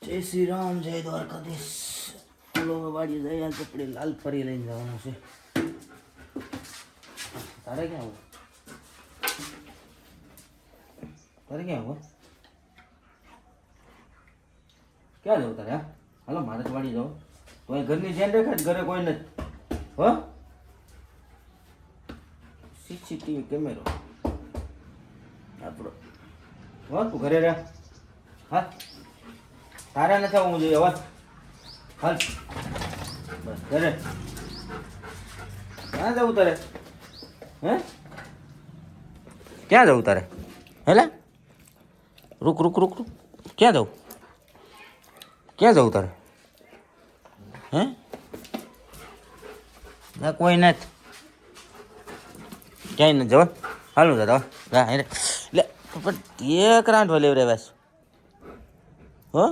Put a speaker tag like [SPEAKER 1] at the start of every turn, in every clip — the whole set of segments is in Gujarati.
[SPEAKER 1] જય શ્રી રામ, જય દ્વારકાધીશ. ઓલો વાડી જઈ આપણે લાલ પરી લઈને જવાનું છે. તારે ક્યાં આવું? તારે ક્યાં આવું? ક્યાં જવું તારે? હાલો મારે તો વાડી જાવ. તો અહીં ઘરની ધ્યાન દેખાય, ઘરે કોઈ નથી. હો સીસીટીવી કેમેરો આપણો. હો તું ઘરે રહે. હા તારે નથી આવવું જોઈએ. હવે હાલ બસ ઘરે. ક્યાં જવું તારે? હે ક્યાં જવું તારે? હેલા રૂક રૂક રૂક રૂક. ક્યાં જવું? ક્યાં જવું તારે? હે ના કોઈ નથી. ક્યાંય નથી જવા. હાલું દાદા હા લે પણ એક રાંધો લેવરે બસ. હો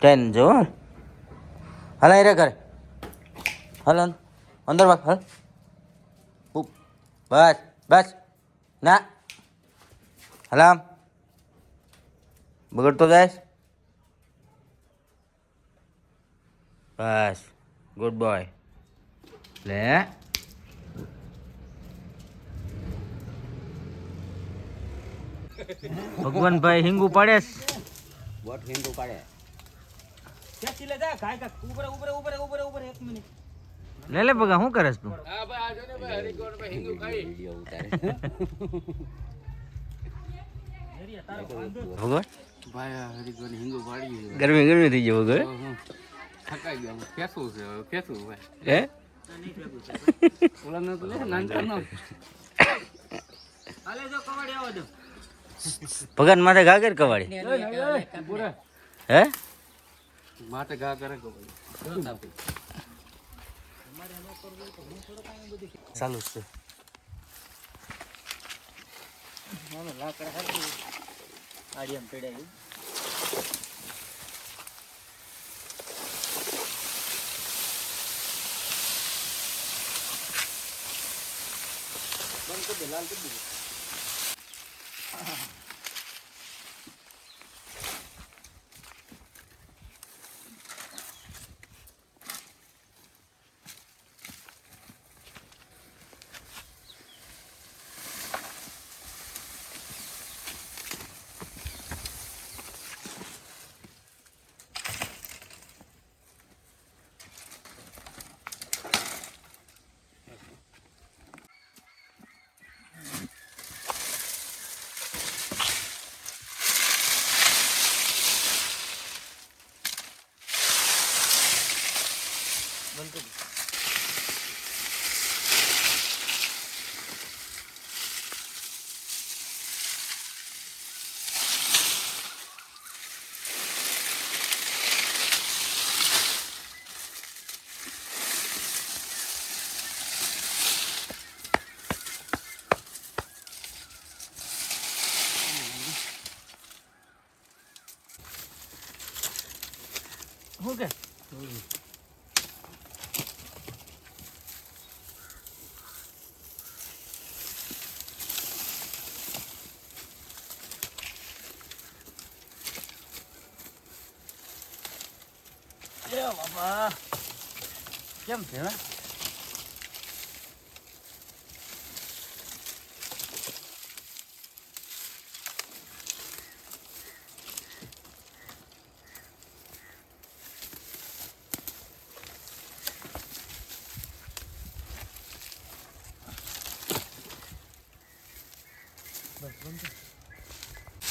[SPEAKER 1] ક્યાંય નથી જવું. હાલ રે કરે. હાલ અંદર ભાગ. હાલ બસ બસ ના હલામ બગડતો જાય. બસ ગુડ બોય. લે ભગવાનભાઈ હિંગુ પાડે.
[SPEAKER 2] બોટ હિંદુ પાડે.
[SPEAKER 1] લે લે બગા શું કરે તું?
[SPEAKER 2] હા ભાઈ આજો ને ભાઈ હરિકોણ ભાઈ હિંગુ ખાઈ વિડિયો ઉતારે.
[SPEAKER 1] ભગવાન
[SPEAKER 2] ભાઈ હરિકોણ હિંગુ પાડી.
[SPEAKER 1] ગરમી ગરમી થઈ જાય ભગવાન.
[SPEAKER 2] થકાઈ ગયા. કેસું છે હવે કેસું ભાઈ.
[SPEAKER 1] હે
[SPEAKER 2] ઓલા ન તો લે નાનકા નો.
[SPEAKER 1] હાલે જો કવાડી આવો દો. ભગવાન માથે ઘા કર કવાડી. હે
[SPEAKER 2] માથે ઘા કરે કો
[SPEAKER 1] ચાલુ છે.
[SPEAKER 3] લાકડા હારી આડિયમ પેડાઈ બંધ કરી દે. લાલ કરી દે.
[SPEAKER 1] શું કે બાપા કેમ છે? હે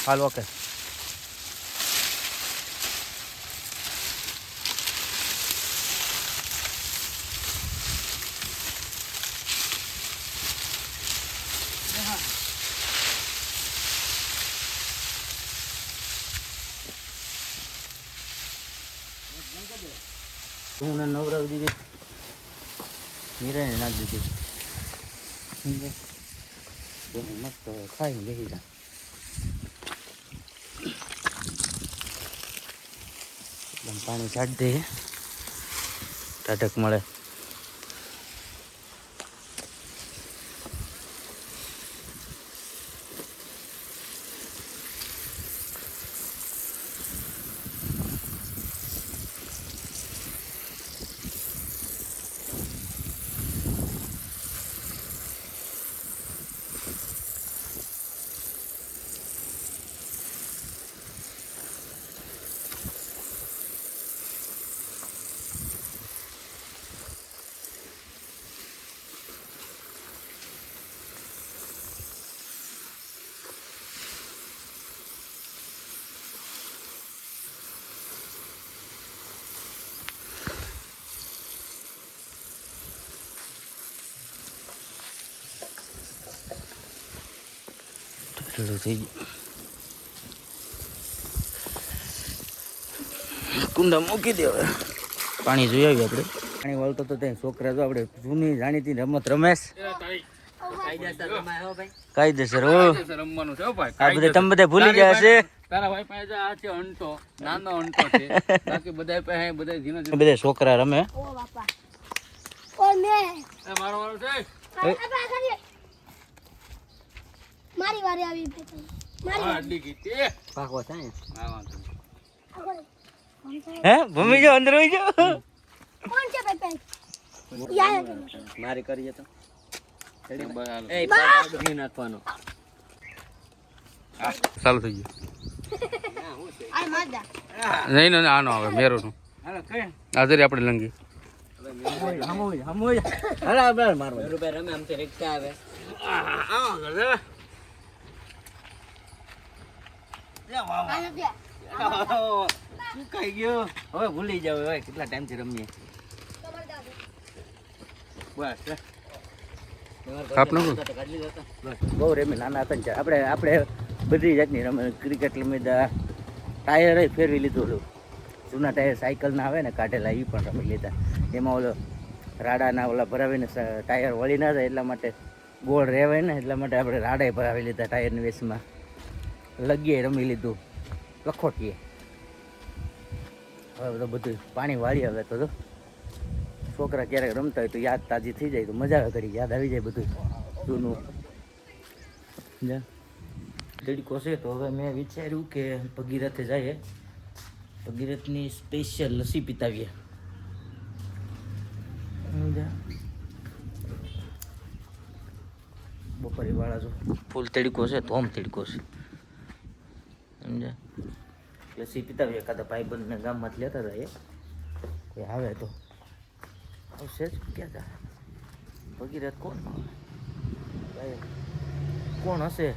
[SPEAKER 1] હાલ ઓકે. હું નવરાવી દીધી. મીરાને નાખી દીધી. મસ્ત ખાઈ બેસી જા. પાણી છાંટ દે ટાટક મળે. ચાલુ થઈ ગયું. કુંડા મૂકી દે હવે. પાણી જોઈ આવીએ આપણે. પાણી વળતો તો ત્યાં છોકરા જો આપણે જૂની જાણીતી રમત રમેશ કાયદેસર હો
[SPEAKER 2] રમવાનું છે હો ભાઈ.
[SPEAKER 1] આ બધા તમે બધા ભૂલી ગયા છે.
[SPEAKER 2] તારા ભાઈ પાસે આ છે અંટો, નાનો અંટો છે. બાકી બધા પાસે બધા ઝીણા ઝીણા.
[SPEAKER 1] બધા છોકરા રમે.
[SPEAKER 4] ઓ બાપા ઓ મે
[SPEAKER 2] એ મારો વારો છે.
[SPEAKER 4] મારી વારી આવી ભાઈ મારી
[SPEAKER 2] હા, અડલી ગઈ તે.
[SPEAKER 3] પાકવો થાય ને.
[SPEAKER 2] હા, વાંધો નહીં.
[SPEAKER 1] હે ભૂમિ જો અંદર હોઈ જો.
[SPEAKER 4] કોણ છે ભાઈ યાર
[SPEAKER 3] મારી કરીએ તો
[SPEAKER 2] બસ હાલો.
[SPEAKER 3] એ પાક નહીં નાખવાનો.
[SPEAKER 2] ચાલુ થઈ ગયું.
[SPEAKER 4] આ માદા
[SPEAKER 2] નહીં ને આનો આવે મેરોનું.
[SPEAKER 1] હાલો કઈ
[SPEAKER 2] આ જરી આપણે લંગી.
[SPEAKER 1] હમોય હાલા આપણે મારવા.
[SPEAKER 3] રૂપિયા રમે આમથી રિક્ષા આવે.
[SPEAKER 4] આ નથી
[SPEAKER 1] સુકાઈ ગયો. હવે ભૂલી જાવ હવે કેટલા ટાઈમથી રમીએ. બસ
[SPEAKER 2] કાપ નાખો.
[SPEAKER 1] બહુ રમી નાના હતા ને આપણે આપણે બધી જાતની રમે ક્રિકેટ રમીતા ટાયર ફેરવી લીધું હતું. જૂના ટાયર સાયકલના આવે ને કાઢેલા એ પણ રમી લીધા. એમાં ઓલો રાડાના ઓલા ભરાવીને ટાયર વળી ના જાય એટલા માટે ગોળ રહેવાય ને એટલા માટે આપણે રાડાએ ભરાવી લીધા ટાયરની વેસમાં. લગીએ રમી લીધું લખોટીએ. હવે તો બધું પાણી વાળી આવે તો છોકરા ક્યારેક રમતા હોય તો યાદ તાજી થઈ જાય તો મજા આવે કરી યાદ આવી જાય બધું જૂનું. તડકો છે તો હવે મેં વિચાર્યું કે ભગીરથે જઈએ. ભગીરથની સ્પેશિયલ લસ્સી પીતાવીએ. બપોરે વાળા જો ફૂલ તડકો છે તો આમ તડકો છે સમજ્યા. લસ્સી પીતાવીએ. એકાદા ભાઈબંધને ગામમાંથી લેતા હતા. કોઈ આવે તો આવશે જ. ક્યાં જા ભગીરથ કોણ આવે? કોણ હશે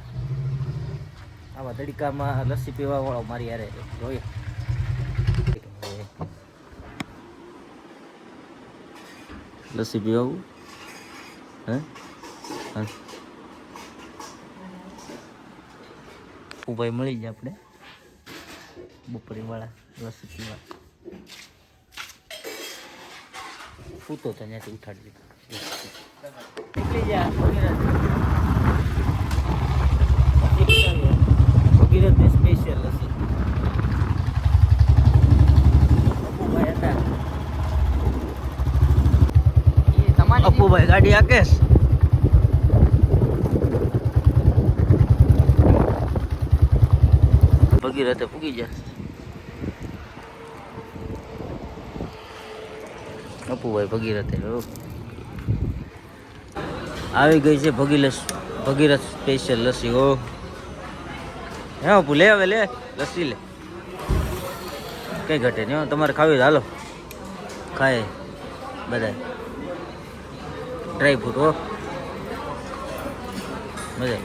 [SPEAKER 1] આવા તડકામાં લસ્સી પીવા વાળો? મારી યારે જોઈએ. લસ્સી પીવાવું હે? ઉભાઈ મળી જાય આપણે બપોરે વાળા લસ્સી પીવા. સૂતો તો ત્યાંથી ઉઠાડી દીધો. નીકળી જા ભગીરથની સ્પેશિયલ લસ્સી. અપુભાઈ હતા. અપુભાઈ ગાડી આકેશ. ભગીરથે પૂગી જાય. અપુભાઈ ભગીરથે આવી ગઈ છે ભગીરથ સ્પેશિયલ લસ્સી. ઓ હે અપુ લે હવે લે લસ્સી લે. કઈ ઘટે નહીં. તમારે ખાવી હાલો ખાય બધા ડ્રાય ફ્રૂટ. હો મજા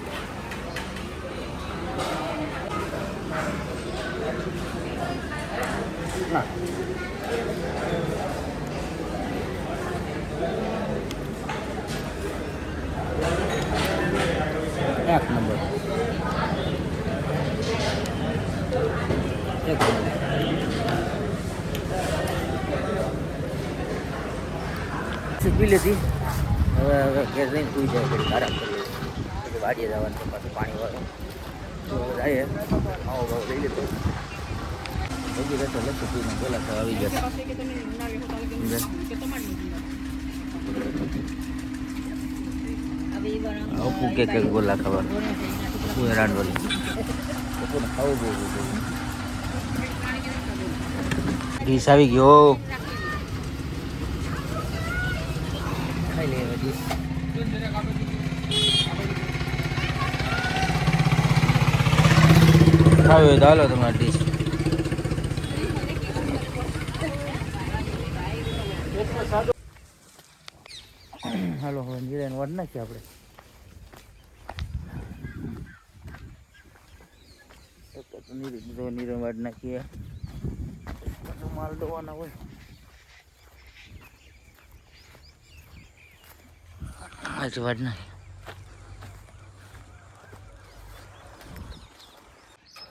[SPEAKER 1] એક નંબર. એક નંબર. પી લીધી. હવે ઘેર જઈને સુઈ જાય ઘડી આરામ કરીએ. પછી વાડીએ જવાનું છે પાછું પાણી વાળું તો જાય. આવો ભાવ લઈ લીધો. હજી રહેતો લખી પીને બોલા તો આવી જશે. અપુ કે ગોલા ખાવા અપુ હેરાન બોલી અપુને ખાવું બહુ ડીશ આવી ગયો. ખાઈ લે ડીશ. ખાવી હોય તો હાલો તમારી ડીશ. હાલો હવે નિરાયણ વાડ નાખીએ આપણે. નિરાયણ વાડ નાખીએ. માલ દોવાના હોય. આજ વાડ નાખીએ.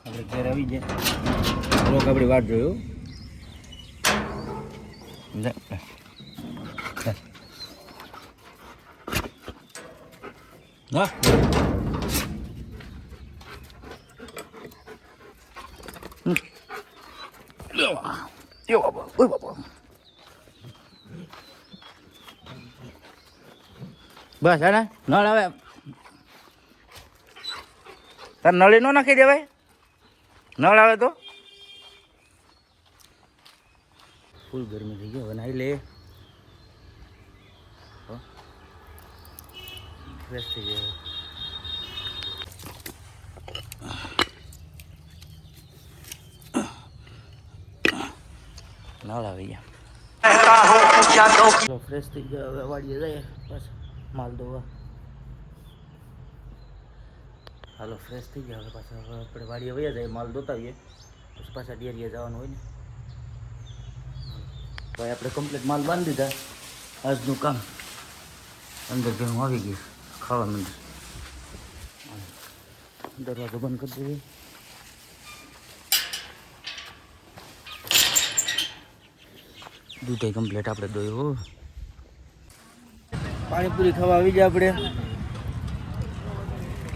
[SPEAKER 1] આપણે ઘેર આવી જાય લોક આપણી વાટ જોયું હા બસ હે ને નળ આવે તાર નળી નો નાખી દેવાય નળ આવે તો ફૂલ ગરમી થઈ ગઈ હવે નાહી લે ફ્રેશ થઈ જાય નળ આવી ગયા ફ્રેશ થઈ ગયા હવે વાડીએ જઈએ બસ માલ દોવા હાલો ફ્રેશ થઈ ગયા હવે પાછા આપણે વાડીએ વયા જાય માલ દોતાવીએ પછી પાછા ડેરીએ જવાનું હોય ને ભાઈ આપણે કમ્પ્લીટ માલ બાંધી દીધા આજનું કામ અંદર ભેણું આવી ગયું ખાવા માંડી દરવાજો બંધ કરી દઈએ દૂધ કમ્પ્લીટ આપણે દોયું પાણીપુરી ખાવા આવી જાય આપણે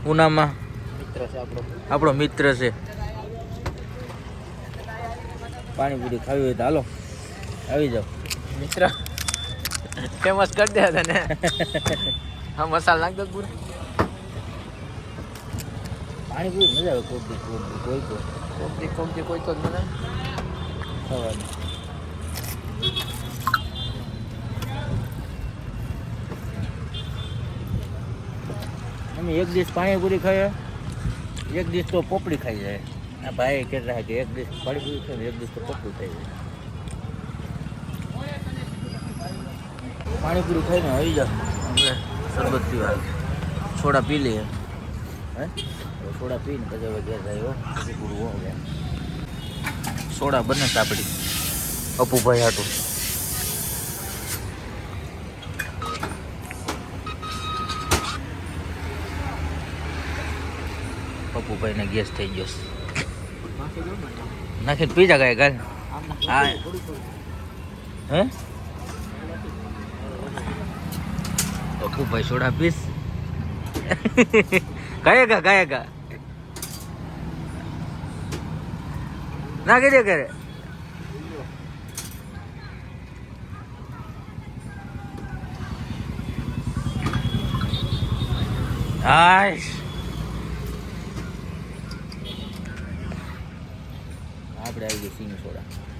[SPEAKER 1] ઉનામાં
[SPEAKER 3] મિત્ર છે
[SPEAKER 1] આપણો મિત્ર છે પાણીપુરી ખાવી હોય તો હાલો આવી જાઓ
[SPEAKER 3] મિત્ર ફેમસ કરી દે તને હા મસાલા નાખ દો પૂરા
[SPEAKER 1] પાણીપુરી મજા આવે કોઈ
[SPEAKER 3] કોઈ તો જ મને
[SPEAKER 1] ખાવાની અમે એક દિવસ પાણીપુરી ખાઈએ એક દિવસ તો પોપડી ખાઈ જાય આ ભાઈ કહેતા કે એક દિવસ પાણીપુરી ખાય એક દિવસ તો પોપડી ખાઈ જાય પાણીપુરી ખાઈને આવી જાઓ આપણે શરબત પીવા સોડા પી લઈએ હે સોડા પીને પછી હવે ઘેર જાય પછી પૂરું હો ગયા સોડા બને આપણી અપુભાઈ હાટું પપ્પુભાઈને ગેસ થઈ ગયો નાખીને પી જા ગાય ગાય હા હે પપ્પુભાઈ સોડા પીસ ગાયગા નાખી દે કરે હાશ આપણે આવી ગઈ સિંગ સોડા